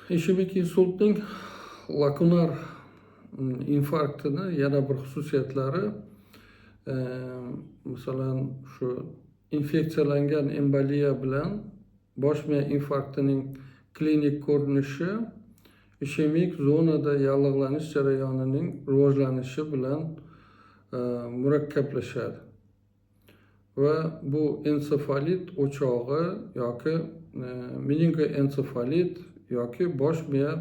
Ishemik insultning lakunar infarktini yana bir xususiyatlari masalan shu infeksiyalangan emboliya bilan bosh miya infarktining klinik ko'rinishi ishemik zonada yallig'lanish jarayonining rivojlanishi bilan murakkablashadi va bu ensefalit o'chog'i yoki meningoensefalit yoki bosh miya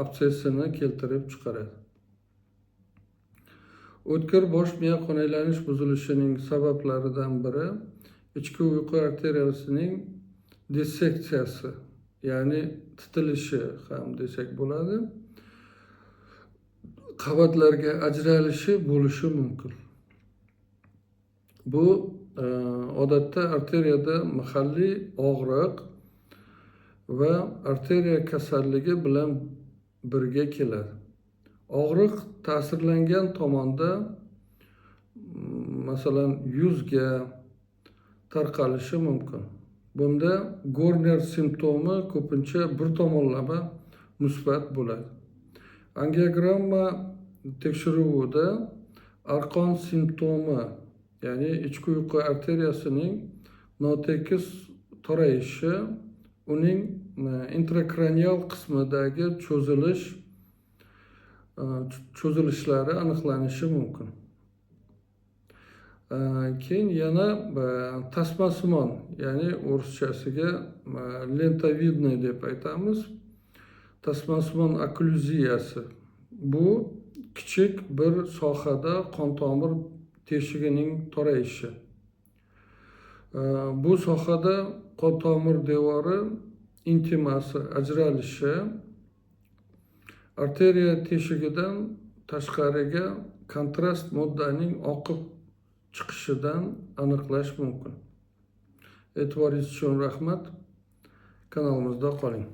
absessini keltirib chiqaradi. O'tkir bosh miya qonaylanish buzilishining sabablaridan biri ichki uyqu arteriyasining disseksiyasi, ya'ni titilishi ham desak bo'ladi, qavatlarga ajralishi bo'lishi mumkin. Bu odatda arteriyada mahalliy og'riq va arteriya kasalligi bilan birga keladi. Og'riq ta'sirlangan tomonda masalan yuzga tarqalishi mumkin. Bunda Gorner simptomi ko'pincha bir tomonlama musbat bo'ladi. Angiogramma tekshiruvida arqon simptomi, ya'ni ichki uyqu arteriyasining notekis torayishi, uning intrakranial qismidagi cho'zilishlari aniqlanishi mumkin. Keyin yana tasmasimon, ya'ni o'rischasiga lentavidniy deb aytamiz, tasmasimon okkluziyasi. Bu kichik bir sohada qon tomir teshigining torayishi. Bu sohada qon tomir devori intimasi ajralishi arteriya teshigidan tashqariga kontrast moddaning oqib chiqishidan aniqlash mumkin. E'tiboringiz uchun rahmat. Kanalimizda qoling.